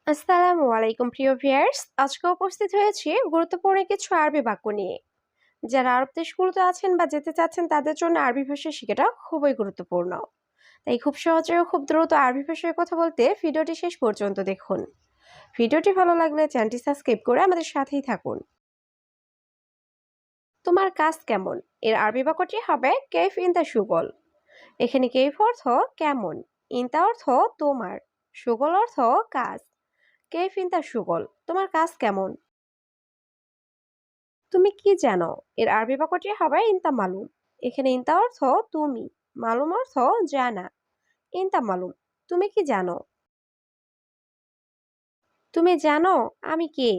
আসসালামু আলাইকুম প্রিয় ভিউয়ার্স, আজকে উপস্থিত হয়েছি গুরুত্বপূর্ণ কিছু আরবি বাক্য নিয়ে। যারা আরব দেশগুলোতে আছেন বা যেতে চাচ্ছেন তাদের জন্য আরবি ভাষা শেখাটা খুবই গুরুত্বপূর্ণ। তাই খুব সহজে ও খুব দ্রুত আরবি ভাষায় কথা বলতে ভিডিওটি শেষ পর্যন্ত দেখুন। ভিডিওটি ভালো লাগলে চ্যানেলটি সাবস্ক্রাইব করে আমাদের সাথেই থাকুন। তোমার কাজ কেমন এর আরবি বাক্যটি হবে কেফ ইনতা সুগল। এখানে কেফ অর্থ কেমন, ইনতা অর্থ তোমার, সুগল অর্থ কাজ। কেফ ইনতা সুগল, তোমার কাজ কেমন। তুমি কি জানো এর আরবি বাক্যটি হবে ইনতা মালুম। এখানে ইনতা অর্থ তুমি, মালুম অর্থ জানা। ইনতা মালুম, তুমি কি জানো। তুমি জানো আমি কে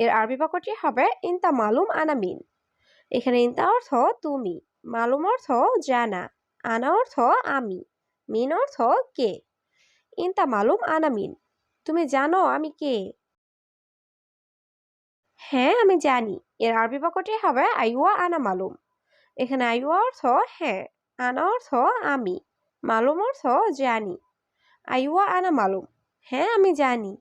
এর আরবি বাক্যটি হবে ইনতা মালুম আনা মিন। এখানে ইনতা অর্থ তুমি, মালুম অর্থ জানা, আনা অর্থ আমি, মিন অর্থ কে। ইনতা মালুম আনা মিন, তুমি জানো আমি কে। হ্যাঁ আমি জানি এর আরবি বাক্যটি হবে আইওয়া আনা মালুম। এখানে আইওয়া অর্থ হ্যাঁ, আনা অর্থ আমি, মালুম অর্থ জানি। আইওয়া আনা মালুম, হ্যাঁ আমি জানি।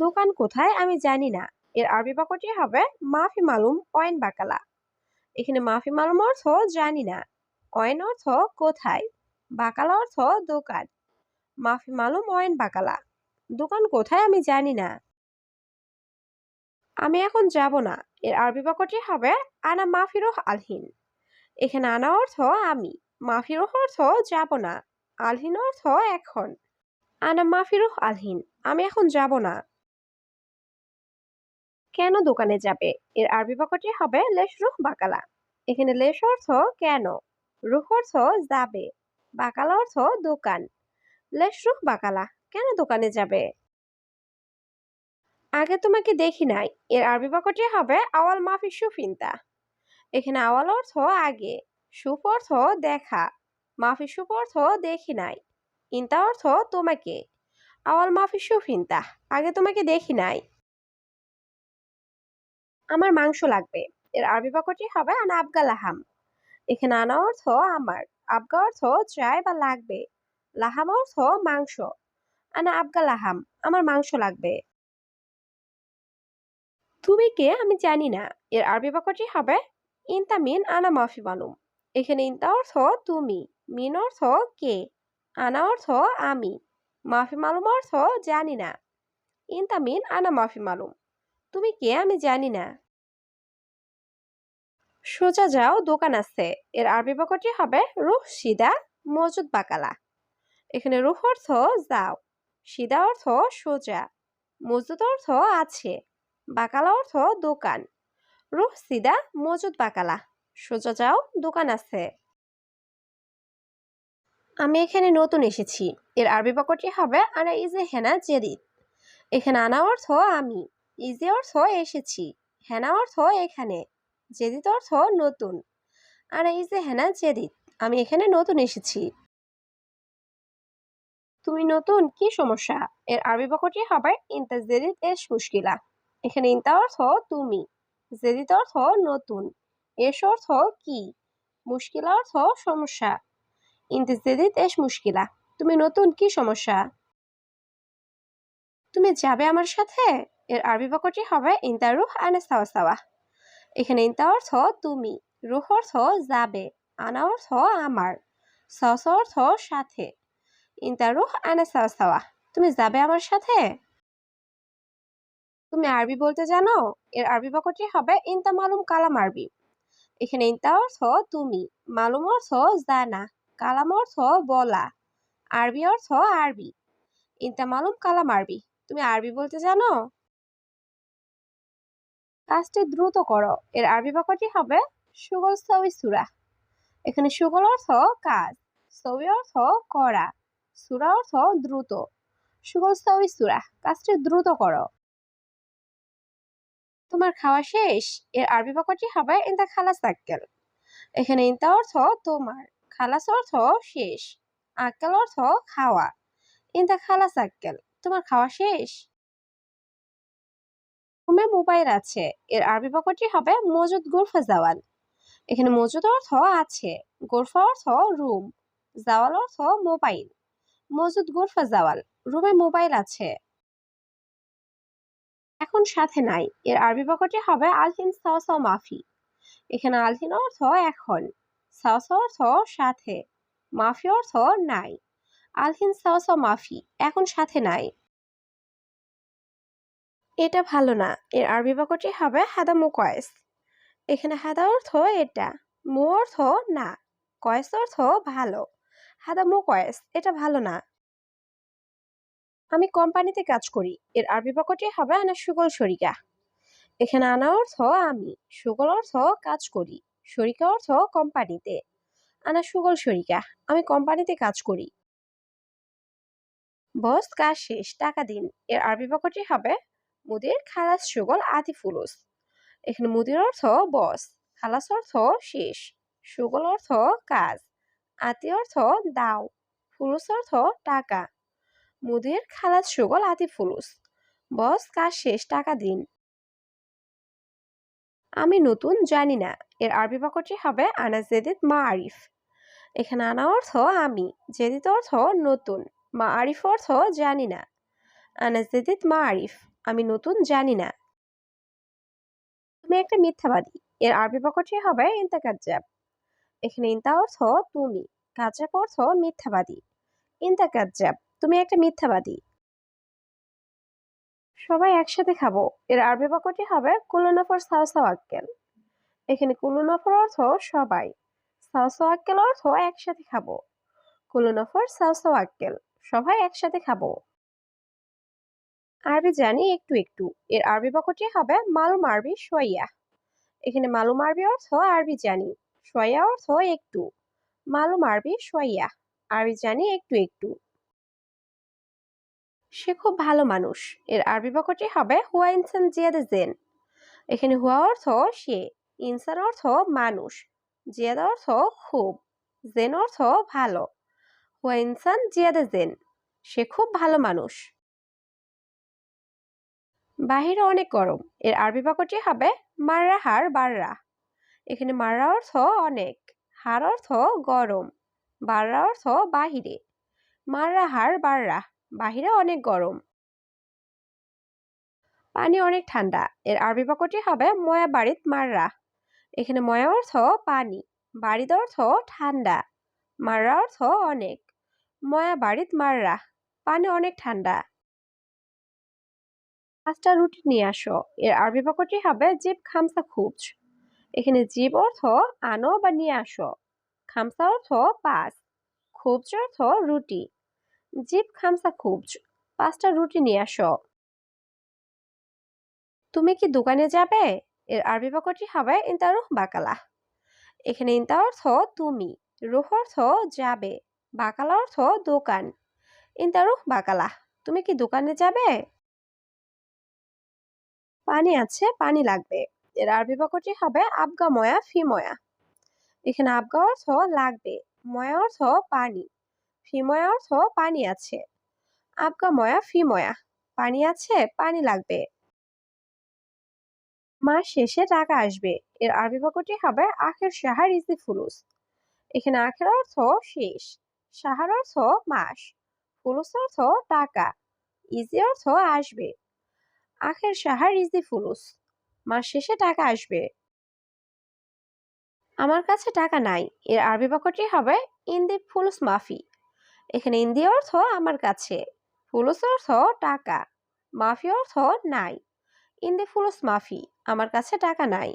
দোকান কোথায় আমি জানি না এর আরবি বাক্যটি হবে মাফি মালুম অয়েন বাকালা। এখানে মাফি মালুম অর্থ জানি না, অয়েন অর্থ কোথায়, বাকালা অর্থ দোকান। মাফি মালুম অয়েন বাকালা, দোকান কোথায় আমি জানি না। আমি এখন যাব না এর আরবি বাক্যটি হবে আনা মাফিরুহ আলহিন। এখানে আনা অর্থ আমি, মাফিরুহ অর্থ যাব না, আলহিন অর্থ এখন। আনা মাফিরুহ আলহিন, আমি এখন যাব না। কেন দোকানে যাবে এর আরবি বাক্যটি হবে লেশ রুহ বাকালা। এখানে লেশ অর্থ কেন, রুহ অর্থ যাবে, বাকালা অর্থ দোকান। লেশ রুহ বাকালা, কেন দোকানে যাবে। আগে তোমাকে দেখি নাই এর আরবি বাক্যটি হবে আওয়াল মাফি সুফিনতা। এখানে আওয়াল অর্থ আগে, সুফ অর্থ দেখা, মাফি সুফ অর্থ দেখি নাই, ইনতা অর্থ তোমাকে। আওয়াল মাফি সুফ ইনতা, আগে তোমাকে দেখি নাই। আমার মাংস লাগবে এর আরবি বাক্যটি হবে আনা আবগা লাহাম। এখানে আনা অর্থ আমার, আবগা অর্থ চাই বা লাগবে, লাহাম অর্থ মাংস। আনা আবগা লাহাম, আমার মাংস লাগবে। তুমি কে আমি জানি না এর আরবি বাক্যটি হবে ইনতা মিন আনা মাফি মালুম। এখানে ইনতা অর্থ তুমি, মিন অর্থ কে, আনা অর্থ আমি, মাফি মালুম অর্থ জানি না। ইনতা মিন আনা মাফি মালুম, তুমি কে আমি জানি না। সোজা যাও দোকান আছে এর আরবি বাক্যটি হবে রুহ সিদা মজুদ বাকালা। এখানে রুহ অর্থ যাও, সিদা অর্থ সোজা, মজুদ অর্থ আছে, বাকালা অর্থ দোকান। রুহ সিদা মজুদ বাকালা, সোজা যাও দোকান আছে। আমি এখানে নতুন এসেছি এর আরবি বাক্যটি হবে আনা ইজে হেনা জেদিদ। এখানে আনা অর্থ আমি, ইজে অর্থ এসেছি, হেনা অর্থ এখানে, জেদিদ অর্থ নতুন। আনা ইজে হেনা জেদিদ, আমি এখানে নতুন এসেছি। তুমি নতুন কি সমস্যা এর আরবি বাক্যটি হবে ইনতা জেদিদ এস মুশকিলা। এখানে ইনতা অর্থ তুমি, জেদিদ অর্থ নতুন, এস অর্থ কি, মুশকিলা অর্থ সমস্যা। ইনতা জেদিদ এস মুশকিলা, তুমি নতুন কি সমস্যা। তুমি যাবে আমার সাথে এর আরবি বাক্যটি হবে ইনতা রুহ আনা সাওয়া সাওয়া। এখানে ইনতা অর্থ তুমি, রুহ অর্থ যাবে, আনা অর্থ আমার, সাওয়া অর্থ সাথে। ইনতা রুহ আনা সাওয়া সাওয়া, তুমি যাবে আমার সাথে। তুমি আরবি বলতে জানো এর আরবি বাক্যটি হবে ইনতা মালুম কালাম আরবি। এখানে ইনতা অর্থ তুমি, মালুম অর্থ জানা, কালাম অর্থ বলা, আরবি অর্থ আরবি। ইনতা মালুম কালাম আরবি, তুমি আরবি বলতে জানো। কাজটি দ্রুত করো এর আরবি বাক্যটি হবে সুগল সবি সুরা। এখানে সুগল অর্থ কাজ, সবি অর্থ করা, সুরা অর্থ দ্রুত। সুগল সবি সুরা, কাজটি দ্রুত করো। তোমার খাওয়া শেষ এর আরবি বাক্যটি হবে ইনতা খালাস আক্কেল। এখানে ইনতা অর্থ তোমার, খালাস অর্থ শেষ, আক্কেল অর্থ খাওয়া। ইনতা খালাস আক্কেল, তোমার খাওয়া শেষ। রুমে মোবাইল আছে এর আরবি বাক্যটি হবে মজুদ গুরফা জাওয়াল। এখানে মজুদ অর্থ আছে, গোরফা অর্থ রুম, জাওয়াল অর্থ মোবাইল। মজুদ গুরফা জাওয়াল, রুমে মোবাইল আছে, এখন সাথে নাই। এর আরবি বাক্যটি হবে আলহিন সাও সাও মাফি। এখানে আলহিন অর্থ এখন, সাও সাও অর্থ সাথে, মাফি অর্থ নাই। আলহিন সাও সাও মাফি, এখন সাথে নাই। এটা ভালো না। এর আরবি বাক্যটি হবে হাদা মু কয়েস। এখানে হাদা অর্থ এটা, মু অর্থ না, কয়েস অর্থ ভালো। হাদা মু কয়েস, এটা ভালো না। আমি কোম্পানিতে কাজ করি। এর আরবি বাক্যটি হবে আনা সুগল শরিকা। এখানে আনা অর্থ আমি, সুগল অর্থ কাজ করি, শরিকা অর্থ কোম্পানিতে। আনা সুগল শরিকা, আমি কোম্পানিতে কাজ করি। বস কাজ শেষ, টাকা দিন। এর আরবি বাক্যটি হবে মুদির খালাস সুগল আতি ফুলুস। এখানে মুদির অর্থ বস, খালাস অর্থ শেষ, সুগল অর্থ কাজ, আতি অর্থ দাও, ফুলুস অর্থ টাকা। মুদির খালাস সুগল আতি ফুলুস, বস কাজ শেষ, টাকা দিন। আমি নতুন, জানি না। এর আরবি বাক্যটি হবে আনা জেদিদ মা আরিফ। এখানে আনা অর্থ আমি, জেদিদ অর্থ নতুন, মা আরিফ অর্থ জানি না। আনা জেদিদ মা আরিফ, আমি নতুন, জানি না। তুমি একটা মিথ্যাবাদী। এর আরবি বাক্যটি হবে ইনতা কাজ্জাব। এখানে ইনতা অর্থ তুমি, কাজ্জাব অর্থ মিথ্যাবাদী। ইনতা কাজ্জাব, তুমি একটা মিথ্যাবাদী। সবাই একসাথে খাবো। এর আরবি বাক্যটি হবে কুল্লু নফর সাও সাও আক্কেল। এখানে কুল্লু নফর অর্থ সবাই, সাও সাও আক্কেল অর্থ একসাথে খাবো। কুল্লু নফর সাও সাও আক্কেল, সবাই একসাথে খাবো। আরবি জানি একটু একটু। এর আরবি বাক্যটি হবে মালুম আরবি শোয়াইয়া। এখানে মালুম আরবি অর্থ আরবি জানি, শোয়াইয়া অর্থ একটু। মালুম আরবি শোয়াইয়া, আরবি জানি একটু একটু। সে খুব ভালো মানুষ। এর আরবি বাক্যটি হবে হুয়া ইনসান জিয়াদা জেন। এখানে হুয়া অর্থ সে, ইনসান অর্থ মানুষ, জিয়াদা অর্থ খুব, জেন অর্থ ভালো। হুয়া ইনসান জিয়াদা জেন, সে খুব ভালো মানুষ। বাহিরে অনেক গরম। এর আরবি বাক্যটি হবে মাররা হার বাররা। এখানে মাররা অর্থ অনেক, হার অর্থ গরম, বাররা অর্থ বাহিরে। মাররা হার বাররা, বাহিরে অনেক গরম। পানি অনেক ঠান্ডা। এর আরবি বাক্যটি হবে ময়া বাড়িত মাররা। এখানে ময়া অর্থ পানি, বাড়িত অর্থ ঠান্ডা, মাররা অর্থ অনেক। ময়া বাড়িত মাররা, পানি অনেক ঠান্ডা। 5টা রুটি নিয়ে আসো। এর আরবি বাক্যটি হবে জিব খামসা খুবজ। এখানে জিব অর্থ আনো বা নিয়ে আসো, খামসা অর্থ 5, খুবজ অর্থ রুটি। জিব খামসা খুবজ, 5টা রুটি নিয়ে আসো। তুমি কি দোকানে যাবে? এর আরবি বাক্যটি হবে ইনতা রুহ বাকালা। এখানে ইনতা অর্থ তুমি, রুহ অর্থ যাবে, বাকালা অর্থ দোকান। ইনতা রুহ বাকালা, তুমি কি দোকানে যাবে? পানি আছে, পানি লাগবে। এর আরবি বাক্যটি হবে আবগা ময়া ফি ময়া। এখানে আবগা অর্থ লাগবে, ময়া অর্থ পানি, ফি ময়া অর্থ পানি আছে। আবগা ময়া ফি ময়া, পানি আছে, পানি লাগবে। মাস শেষে টাকা আসবে। এর আরবি বাক্যটি হবে আখের শাহার ইজি ফুলুস। এখানে আখের অর্থ শেষ, শাহার অর্থ মাস, ফুলুস অর্থ টাকা, ইজি অর্থ আসবে। আখের শাহার ইজি ফুলুস, মাস শেষে টাকা আসবে। আমার কাছে টাকা নাই। এর আরবি বাক্যটি হবে ইন্দি ফুলুস মাফি। এখানে ইন্দি অর্থ আমার কাছে, ফুলুস অর্থ টাকা, মাফি অর্থ নাই। ইন্দি ফুলুস মাফি, আমার কাছে টাকা নাই।